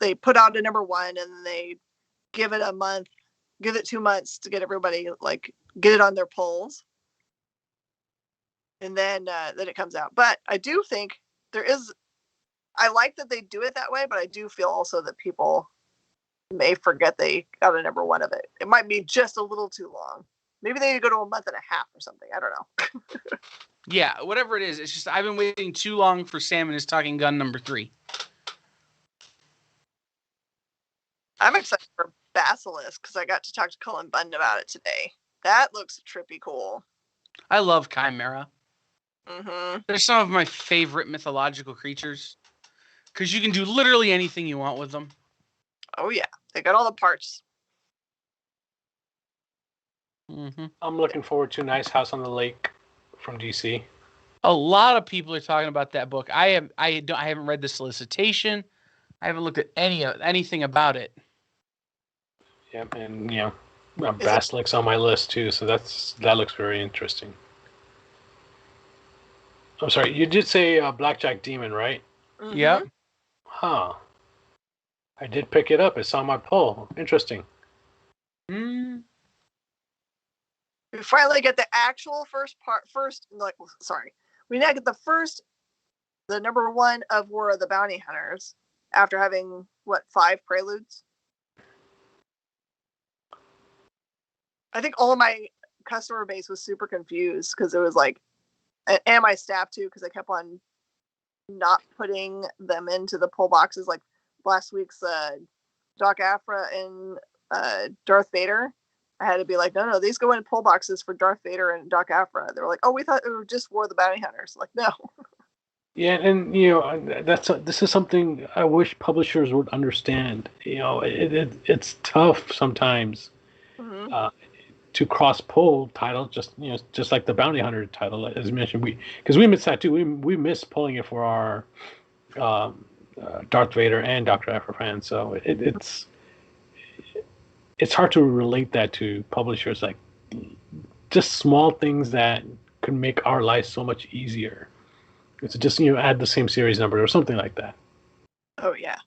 they put out a number one and then they give it 2 months to get everybody get it on their polls, and then it comes out. But I do think I like that they do it that way, but I do feel also that people may forget they got a number one of it. It might be just a little too long. Maybe they go to a month and a half or something. I don't know. Yeah, whatever it is. It's just I've been waiting too long for Sam and his Talking Gun number 3. I'm excited for Basilisk because I got to talk to Cullen Bunn about it today. That looks trippy cool. I love Chimera. Mm-hmm. They're some of my favorite mythological creatures because you can do literally anything you want with them. Oh yeah, they got all the parts. Mm-hmm. I'm looking forward to Nice House on the Lake from DC. A lot of people are talking about that book. I haven't read the solicitation. I haven't looked at anything about it. Yep, and Basilisk's on my list too, so that looks very interesting. I'm sorry, you did say Blackjack Demon, right? Mm-hmm. Yep. Huh. I did pick it up. It's on my pull. Interesting. We finally get the actual we now get the number one of War of the Bounty Hunters after having 5 preludes. I think all of my customer base was super confused because it was and my staff too, because I kept on not putting them into the pull boxes. Like last week's Doc Aphra and Darth Vader, I had to be like, no, these go in pull boxes for Darth Vader and Doc Aphra. They were like, oh, we thought it was just War of the Bounty Hunters. Like, no. Yeah, and this is something I wish publishers would understand. It's tough sometimes to cross pull titles, just like the Bounty Hunter title, as mentioned. Because we miss that too. We miss pulling it for our Darth Vader and Dr. Aphra fans. So it's hard to relate that to publishers. Like just small things that could make our lives so much easier. It's just add the same series number or something like that. Oh yeah.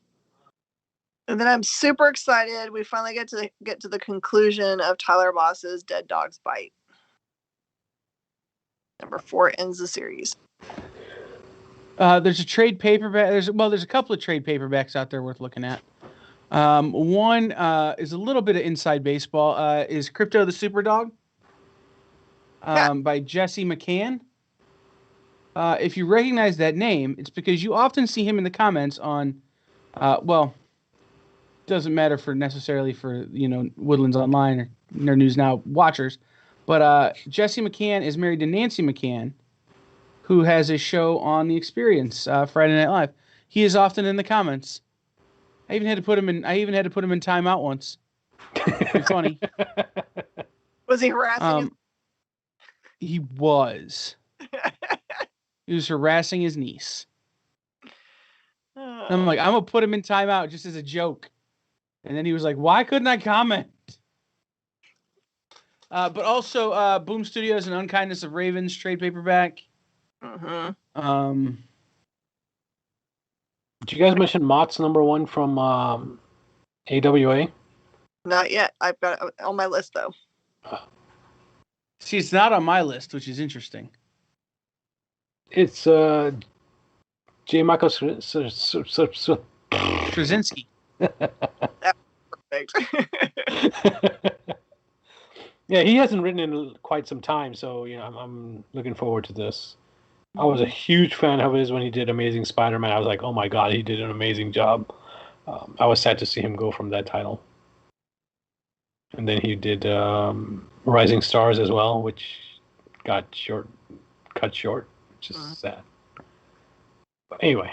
And then I'm super excited. We finally get to the conclusion of Tyler Moss's Dead Dog's Bite. Number 4 ends the series. There's a trade paperback. There's a couple of trade paperbacks out there worth looking at. One is a little bit of inside baseball. Is Crypto the Superdog? By Jesse McCann. If you recognize that name, it's because you often see him in the comments on, doesn't matter necessarily for Woodlands Online or Nerd News Now watchers, but Jesse McCann is married to Nancy McCann, who has a show on The Experience, Friday Night Live. He is often in the comments. I even had to put him in timeout once. Pretty funny. Was he harassing? He was. He was harassing his niece. I'm like, I'm gonna put him in timeout just as a joke. And then he was like, why couldn't I comment? But also, Boom Studios and Unkindness of Ravens trade paperback. Mm-hmm. Did you guys mention Mott's number 1 from AWA? Not yet. I've got it on my list though. See, it's not on my list, which is interesting. It's J. Michael Straczynski. That's perfect. Yeah, he hasn't written in quite some time, so I'm looking forward to this. I was a huge fan of his when he did Amazing Spider-Man. I was like, oh my god, he did an amazing job. I was sad to see him go from that title. And then he did Rising Stars as well, which got cut short, which is sad. But anyway.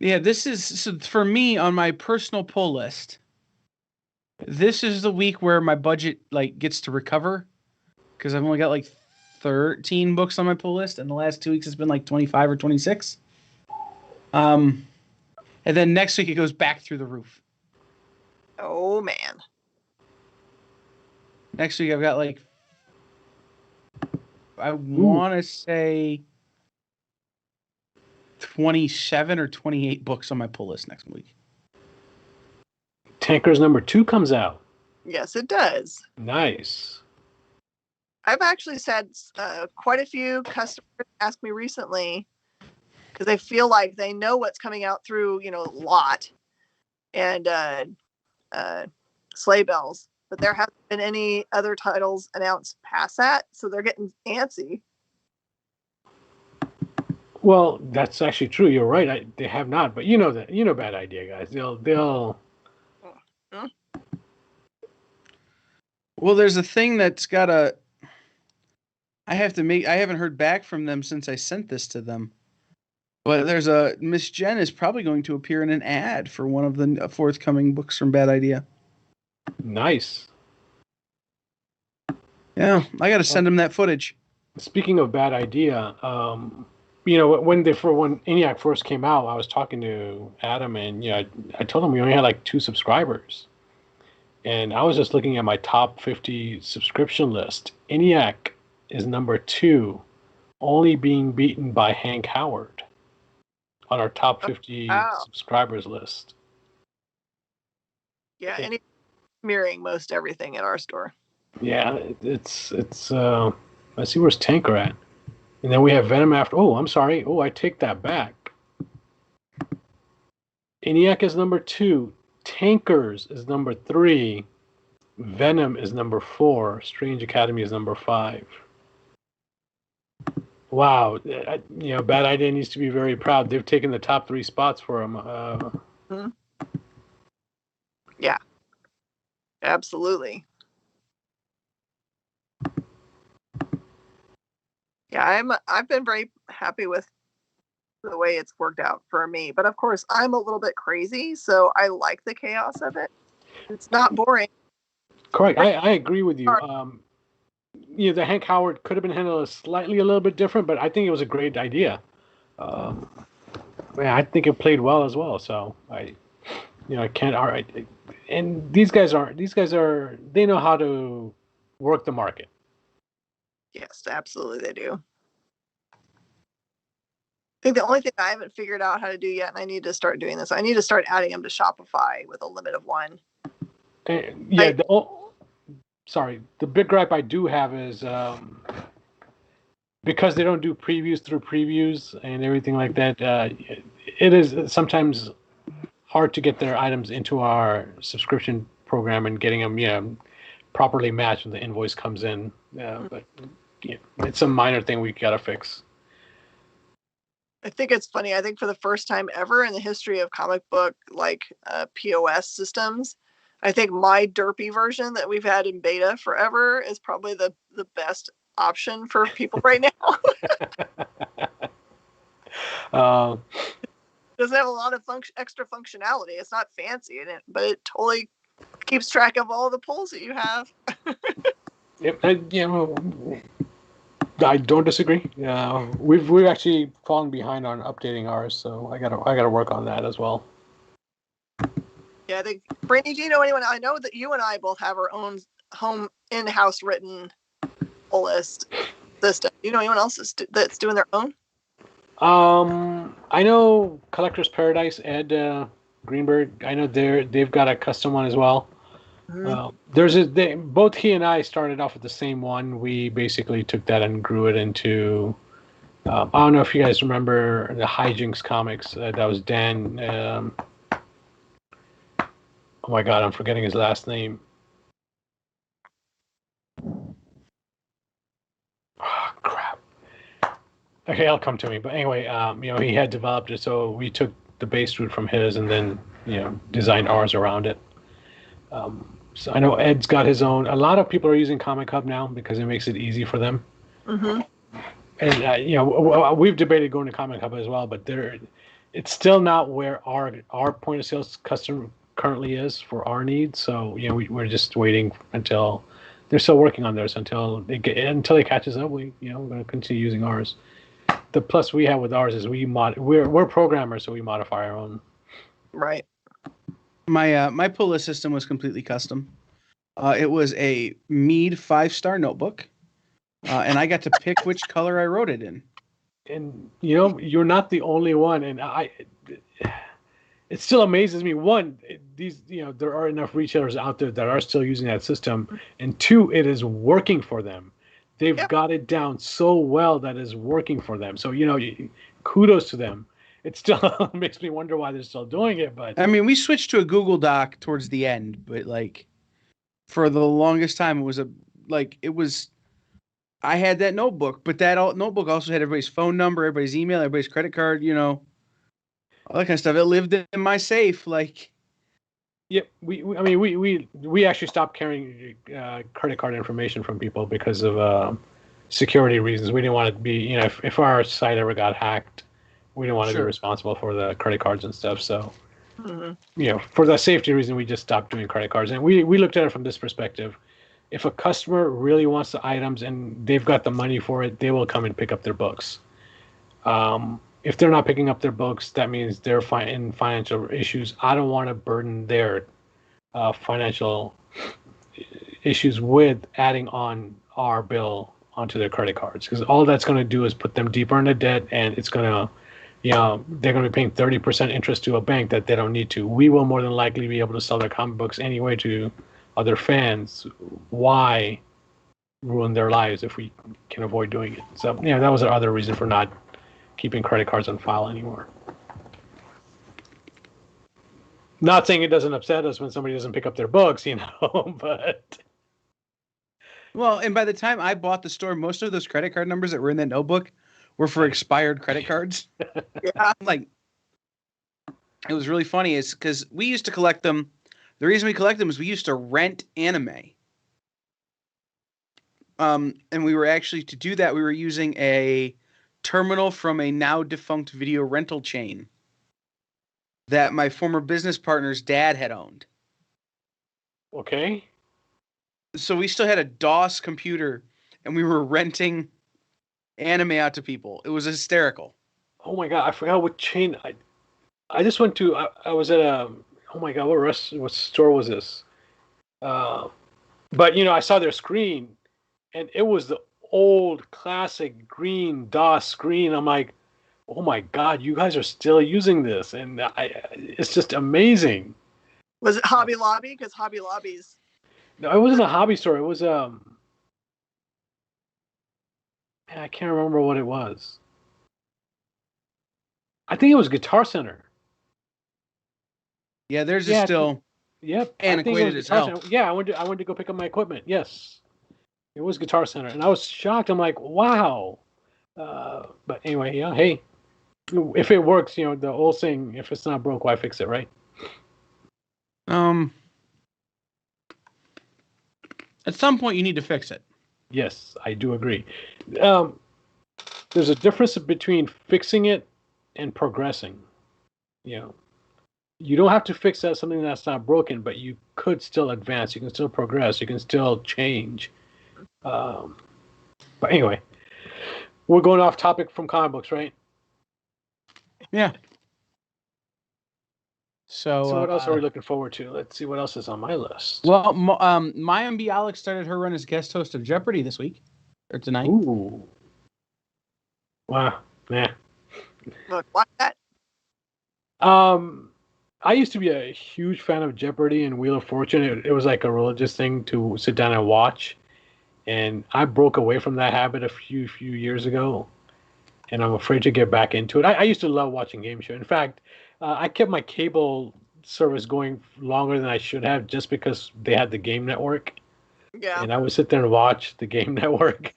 Yeah, this is for me on my personal pull list. This is the week where my budget gets to recover because I've only got 13 books on my pull list, and the last 2 weeks has been 25 or 26. And then next week it goes back through the roof. Oh man. Next week I've got I want to say 27 or 28 books on my pull list next week. Tankers number 2 comes out. Yes, it does. Nice. I've actually had quite a few customers ask me recently because they feel like they know what's coming out through, Lot and Sleigh Bells, but there haven't been any other titles announced past that, so they're getting antsy. Well, that's actually true. You're right. They have not, but bad idea, guys. They'll. Hmm? Well, there's a thing that's got a. I haven't heard back from them since I sent this to them. But there's a Miss Jen is probably going to appear in an ad for one of the forthcoming books from Bad Idea. Nice. Yeah, I got to send him that footage. Speaking of Bad Idea, when ENIAC first came out, I was talking to Adam, and I told him we only had like 2 subscribers, and I was just looking at my top 50 subscription list. ENIAC is number 2, only being beaten by Hank Howard on our top 50 subscribers list. Yeah, and it's mirroring most everything in our store. Yeah, it's let's see, where's Tanker at? And then we have Venom after. Oh, I'm sorry. Oh, I take that back. ENIAC is number 2. Tankers is number 3. Venom is number 4. Strange Academy is number 5. Wow. Bad Idea needs to be very proud. They've taken the top 3 spots for him. Yeah. Absolutely. Yeah, I've been very happy with the way it's worked out for me. But of course, I'm a little bit crazy, so I like the chaos of it. It's not boring. Correct. I agree with you. The Hank Howard could have been handled a little bit different, but I think it was a great idea. I think it played well as well. So I can't. All right, and these guys they know how to work the market. Yes, absolutely they do. I think the only thing I haven't figured out how to do yet, and I need to start doing this, I need to start adding them to Shopify with a limit of 1. The big gripe I do have is because they don't do previews through previews and everything like that, it is sometimes hard to get their items into our subscription program and getting them properly matched when the invoice comes in. But it's a minor thing we gotta fix. I think it's funny. I think for the first time ever in the history of comic book POS systems, I think my derpy version that we've had in beta forever is probably the best option for people right now. It doesn't have a lot of extra functionality. It's not fancy in it, but it totally keeps track of all the pulls that you have. I don't disagree. We've actually fallen behind on updating ours, so I gotta work on that as well. Yeah, I think, Brandy, do you know anyone? I know that you and I both have our own home in-house written pull list system. Do you know anyone else that's doing their own? I know Collector's Paradise, Ed Greenberg. I know they've got a custom one as well. Mm-hmm. Both he and I started off with the same one. We basically took that and grew it into. I don't know if you guys remember the Hijinks comics. That was Dan. Oh my God, I'm forgetting his last name. Oh, crap. Okay, it'll come to me. But anyway, he had developed it, so we took the base route from his and then, designed ours around it. So I know Ed's got his own. A lot of people are using Comic Hub now because it makes it easy for them. Mm-hmm. And we've debated going to Comic Hub as well, but it's still not where our point of sales custom currently is for our needs. So we're just waiting until they're still working on theirs until it catches up. We're going to continue using ours. The plus we have with ours is we're programmers, so we modify our own. Right. My pull list system was completely custom. It was a Mead 5-star notebook, and I got to pick which color I wrote it in. And you're not the only one, and it still amazes me. One, there are enough retailers out there that are still using that system, and two, it is working for them. They've Yep. got it down so well that it's working for them. So kudos to them. It still makes me wonder why they're still doing it, but I mean, we switched to a Google Doc towards the end, but like for the longest time, it was. I had that notebook, but notebook also had everybody's phone number, everybody's email, everybody's credit card, all that kind of stuff. It lived in my safe, like. yeah, I mean, we actually stopped carrying credit card information from people because of security reasons. We didn't want to be, if our site ever got hacked, we didn't want to be Sure. responsible for the credit cards and stuff. So, Mm-hmm. for the safety reason, we just stopped doing credit cards. And we looked at it from this perspective. If a customer really wants the items and they've got the money for it, they will come and pick up their books. If they're not picking up their books, that means they're in financial issues. I don't want to burden their financial issues with adding on our bill onto their credit cards, because all that's going to do is put them deeper into debt, and it's going to, they're going to be paying 30% interest to a bank that they don't need to. We will more than likely be able to sell their comic books anyway to other fans. Why ruin their lives if we can avoid doing it? So, that was our other reason for not keeping credit cards on file anymore. Not saying it doesn't upset us when somebody doesn't pick up their books, but. Well, and by the time I bought the store, most of those credit card numbers that were in that notebook were for expired credit cards. Yeah. Like, it was really funny is because we used to collect them. The reason we collect them is we used to rent anime. And we were actually, to do that, we were using a terminal from a now defunct video rental chain that my former business partner's dad had owned. Okay. So we still had a DOS computer and we were renting anime out to people. It was hysterical. Oh my god, I forgot what chain. I just went to. I was at a. Oh my god, what store was this? But I saw their screen, and it was the old classic green DOS screen. I'm like, oh my god, you guys are still using this, and it's just amazing. Was it Hobby Lobby? Because Hobby Lobby's. No, it wasn't a hobby store. It was I can't remember what it was. I think it was Guitar Center. Yeah, theirs is Yeah, still yep. I think it was antiquated as Guitar hell. Center. Yeah, I went to go pick up my equipment. Yes, it was Guitar Center, and I was shocked. I'm like, wow. But anyway, hey, if it works, the old saying, if it's not broke, why fix it, right? At some point, you need to fix it. Yes, I do agree. There's a difference between fixing it and progressing. You don't have to fix something that's not broken, but you could still advance. You can still progress. You can still change. But anyway, we're going off topic from comic books, right? Yeah. So what else are we looking forward to? Let's see what else is on my list. Well, Maya Bialik started her run as guest host of Jeopardy this week or tonight. Ooh. Wow. Yeah. Look, why that? I used to be a huge fan of Jeopardy and Wheel of Fortune. It was like a religious thing to sit down and watch, and I broke away from that habit a few years ago, and I'm afraid to get back into it. I used to love watching game show. In fact, I kept my cable service going longer than I should have just because they had the Game Network. Yeah. And I would sit there and watch the Game Network.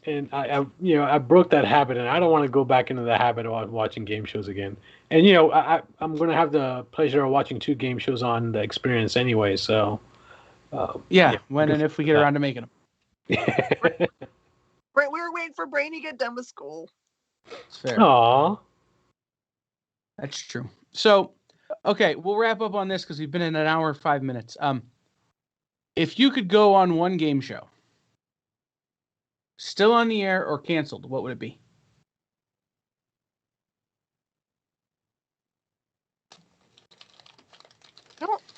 And I broke that habit, and I don't want to go back into the habit of watching game shows again. And I'm going to have the pleasure of watching 2 game shows on the Experience anyway. So when and if we get around to making them. Right, we were waiting for Brainy to get done with school. It's fair. Aww. That's true. So, okay, we'll wrap up on this because we've been in an hour and 5 minutes. If you could go on one game show, still on the air or canceled, what would it be?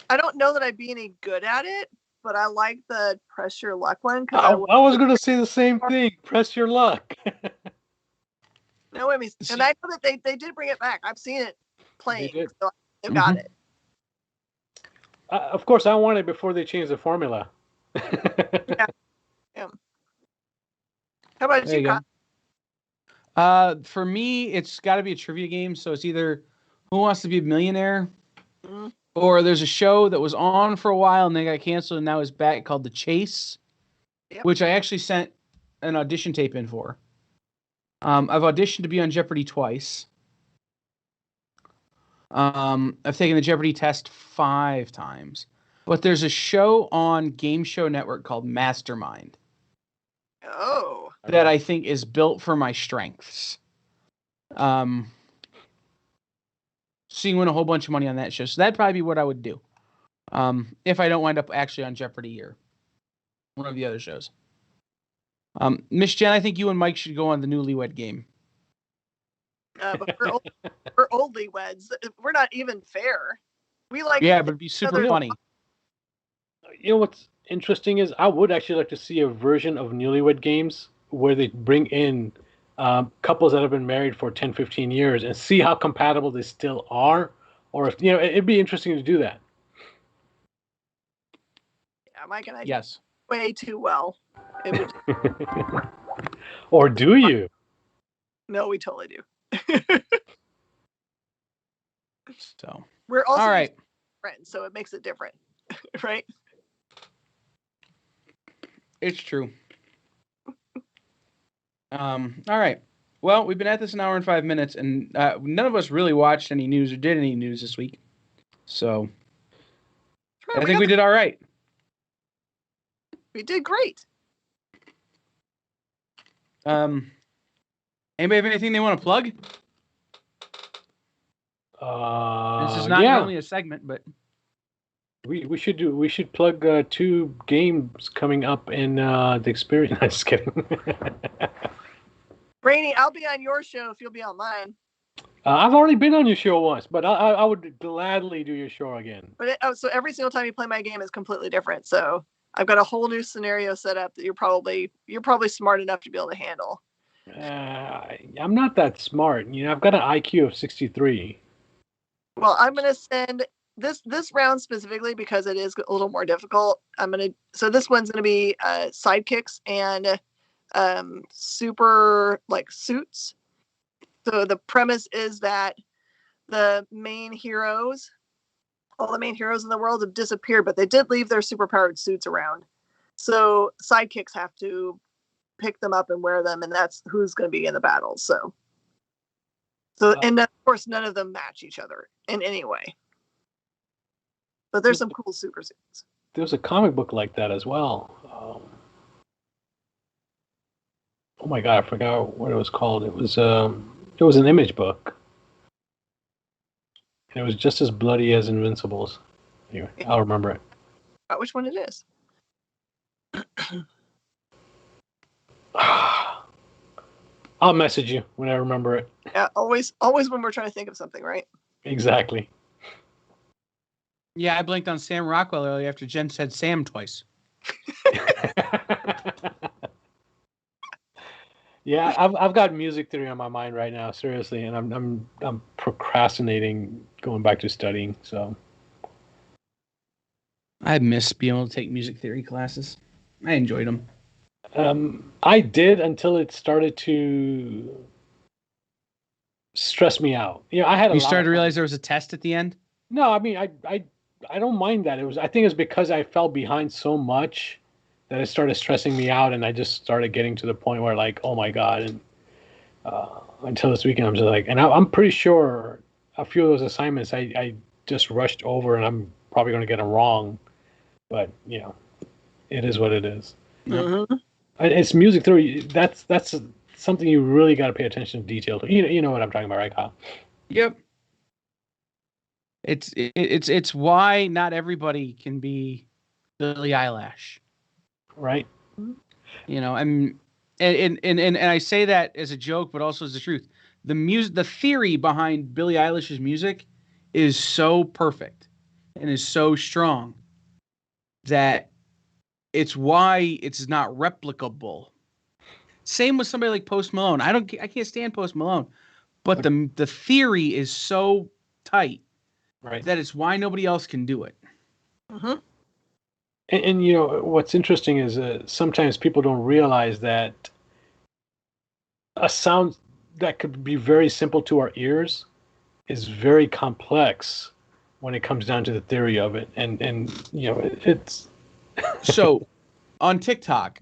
I don't know that I'd be any good at it, but I like the Press Your Luck one because I was going to say the same thing. Press your luck. No, I mean, and I know that they did bring it back. I've seen it playing, so they've got it. Of course, I want it before they change the formula. Yeah. How about There you, you go. For me, it's got to be a trivia game. So it's either Who Wants to Be a Millionaire, or there's a show that was on for a while and they got canceled and now is back called The Chase, which I actually sent an audition tape in for. I've auditioned to be on Jeopardy twice. I've taken the Jeopardy test 5 times. But there's a show on Game Show Network called Mastermind. Oh. That I think is built for my strengths. So you can win a whole bunch of money on that show. So that'd probably be what I would do. If I don't wind up actually on Jeopardy or one of the other shows. Miss Jen, I think you and Mike should go on the Newlywed Game. But we're oldly weds. We're not even fair. We like. Yeah, but it'd be super funny. You know what's interesting is I would actually like to see a version of Newlywed Games where they bring in couples that have been married for 10, 15 years and see how compatible they still are. Or if it'd be interesting to do that. Yeah, Mike and I. Yes. Way too well. It would... Or do you? No, we totally do. So we're also all right. friends, so it makes it different, right? It's true. All right. Well, we've been at this an hour and 5 minutes, and none of us really watched any news or did any news this week. So I think we did all right. We did great. Anybody have anything they want to plug? This is not only a segment, but we should plug 2 games coming up in the experience. I'm just kidding. Brainy, I'll be on your show if you'll be on mine. I've already been on your show once, but I would gladly do your show again. But so every single time you play my game is completely different. So I've got a whole new scenario set up that you're probably smart enough to be able to handle. I'm not that smart. I've got an IQ of 63. Well, I'm gonna send this round specifically because it is a little more difficult. So this one's gonna be sidekicks and super like suits. So the premise is that all the main heroes in the world have disappeared, but they did leave their superpowered suits around. So sidekicks have to pick them up and wear them, and that's who's going to be in the battles. So and of course, none of them match each other in any way. But there's some cool super suits. There's a comic book like that as well. Oh my god, I forgot what it was called. It was an Image book. And it was just as bloody as Invincibles. Anyway, I'll remember it. Which one it is? I'll message you when I remember it. Yeah, always when we're trying to think of something, right? Exactly. Yeah, I blinked on Sam Rockwell earlier after Jen said Sam twice. Yeah, I've got music theory on my mind right now, seriously, and I'm procrastinating going back to studying. So I miss being able to take music theory classes. I enjoyed them. I did until it started to stress me out. I had. You started to realize there was a test at the end? No, I mean I don't mind that. I think it's because I fell behind so much that it started stressing me out, and I just started getting to the point where like, oh my god, and until this weekend I'm just like, and I'm pretty sure a few of those assignments I just rushed over, and I'm probably going to get them wrong, but it is what it is. Mm-hmm. It's music theory. That's something you really got to pay attention to detail to. You know what I'm talking about, right, Kyle? Yep. It's why not everybody can be Billie Eilish, right? And I say that as a joke, but also as the truth. The theory behind Billie Eilish's music is so perfect and is so strong that it's why it's not replicable. Same with somebody like Post Malone. I can't stand Post Malone, but the theory is so tight that it's why nobody else can do it. Mm-hmm. And you know what's interesting is sometimes people don't realize that a sound that could be very simple to our ears is very complex when it comes down to the theory of it. And you know it's So on TikTok,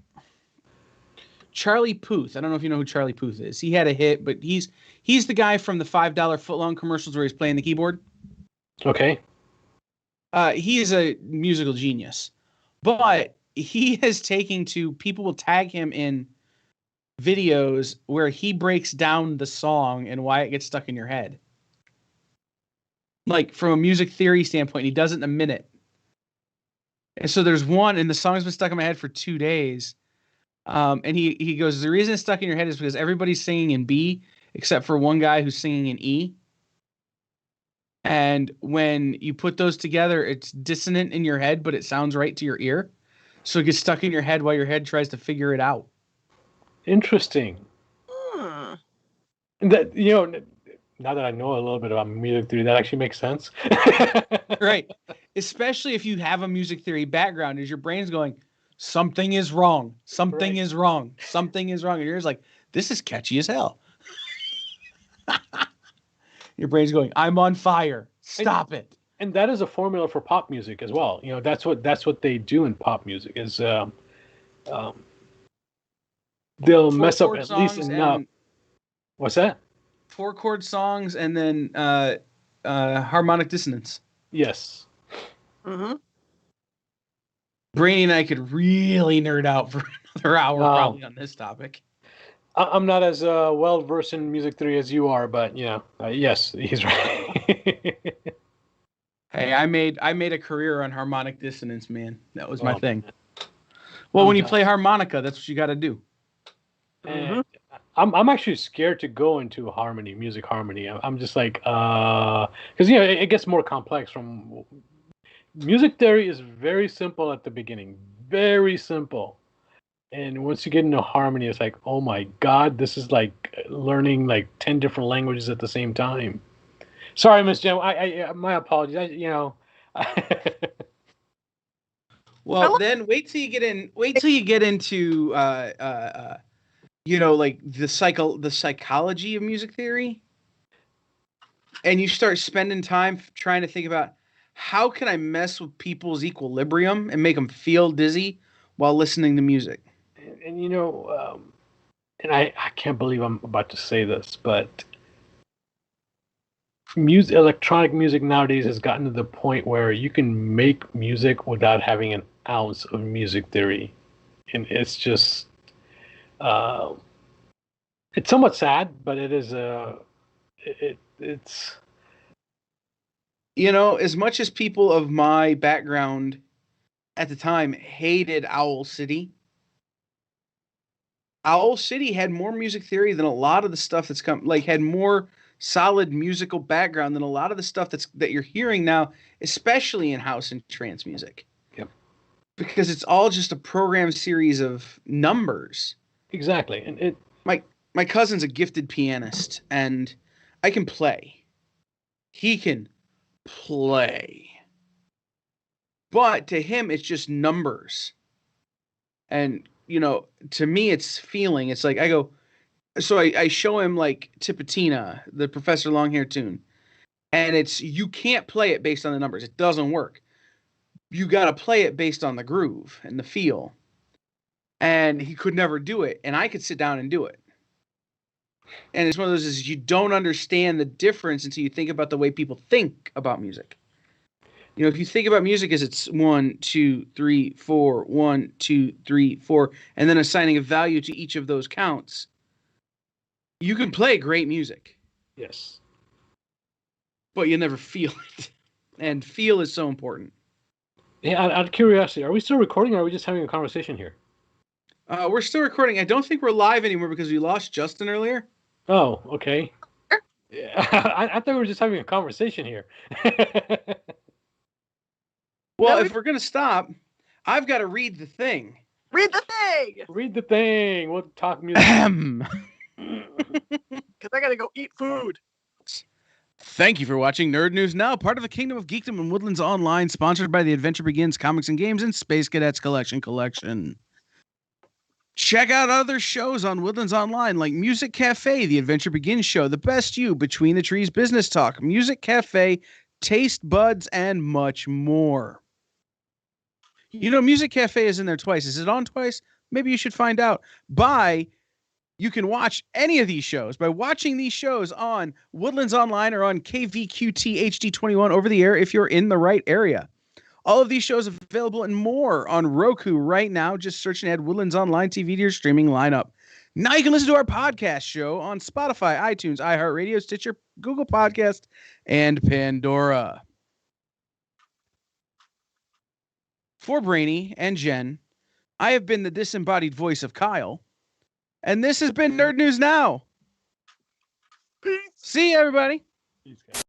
Charlie Puth. I don't know if you know who Charlie Puth is. He had a hit, but he's the guy from the $5 footlong commercials where he's playing the keyboard. Okay. He is a musical genius, but he is taking to people will tag him in videos where he breaks down the song and why it gets stuck in your head. Like from a music theory standpoint, he does it in a minute. And so there's one, and the song's been stuck in my head for 2 days. And he goes, the reason it's stuck in your head is because everybody's singing in B except for one guy who's singing in E. And when you put those together, it's dissonant in your head, but it sounds right to your ear. So it gets stuck in your head while your head tries to figure it out. Interesting. That, you know, now that I know a little bit about music theory, that actually makes sense. Right. Especially if you have a music theory background, is your brain's going, something is wrong. Something is wrong. Something is wrong. And you're just like, this is catchy as hell. Your brain's going, I'm on fire. Stop it. And that is a formula for pop music as well. You know, that's what they do in pop music is they'll mess up at least enough. What's that? 4-chord songs and then harmonic dissonance. Yes. Mm-hmm. Brainy and I could really nerd out for another hour probably on this topic. I'm not as well versed in music theory as you are, but yeah, yes, he's right. Hey, I made a career on harmonic dissonance, man. That was my thing. Well, when you play harmonica, that's what you got to do. And I'm actually scared to go into music harmony. I'm just like, because you know it gets more complex. From music theory is very simple at the beginning, very simple. And once you get into harmony, it's like, oh my God, this is like learning like 10 different languages at the same time. Sorry, Miss Jem. I my apologies. Well, then wait till you get into you know, like the psychology of music theory, and you start spending time trying to think about how can I mess with people's equilibrium and make them feel dizzy while listening to music. And you know, and I can't believe I'm about to say this, but electronic music nowadays has gotten to the point where you can make music without having an ounce of music theory, and it's just it's somewhat sad, but it is it's you know, as much as people of my background at the time hated Owl City had more music theory than a lot of the stuff that's come, like had more solid musical background than a lot of the stuff that you're hearing now, especially in house and trance music. Yep. Because it's all just a programmed series of numbers. Exactly. And my cousin's a gifted pianist, and I can play. He can play. But to him, it's just numbers. And, you know, to me, it's feeling. It's like I go, so I show him like Tipatina, the Professor Longhair tune. And it's, you can't play it based on the numbers. It doesn't work. You got to play it based on the groove and the feel. And he could never do it. And I could sit down and do it. And it's one of those is you don't understand the difference until you think about the way people think about music. You know, if you think about music as it's 1, 2, 3, 4, 1, 2, 3, 4, and then assigning a value to each of those counts, you can play great music. Yes. But you never feel it. And feel is so important. Yeah, out of curiosity, are we still recording or are we just having a conversation here? We're still recording. I don't think we're live anymore because we lost Justin earlier. Oh, okay. Yeah, I thought we were just having a conversation here. Well, if we're going to stop, I've got to read the thing. Read the thing! Read the thing. We'll talk music. Because I gotta go eat food. Thank you for watching Nerd News Now, part of the Kingdom of Geekdom and Woodlands Online, sponsored by the Adventure Begins Comics and Games and Space Cadets Collection. Check out other shows on Woodlands Online like Music Cafe, The Adventure Begins Show, The Best You, Between the Trees Business Talk, Music Cafe, Taste Buds, and much more. You know, Music Cafe is in there twice. Is it on twice? Maybe you should find out. You can watch any of these shows by watching these shows on Woodlands Online or on KVQT HD21 over the air if you're in the right area. All of these shows available and more on Roku right now. Just search and add Woodlands Online TV to your streaming lineup. Now you can listen to our podcast show on Spotify, iTunes, iHeartRadio, Stitcher, Google Podcast, and Pandora. For Brainy and Jen, I have been the disembodied voice of Kyle. And this has been Nerd News Now. Peace. See you, everybody. Peace, guys.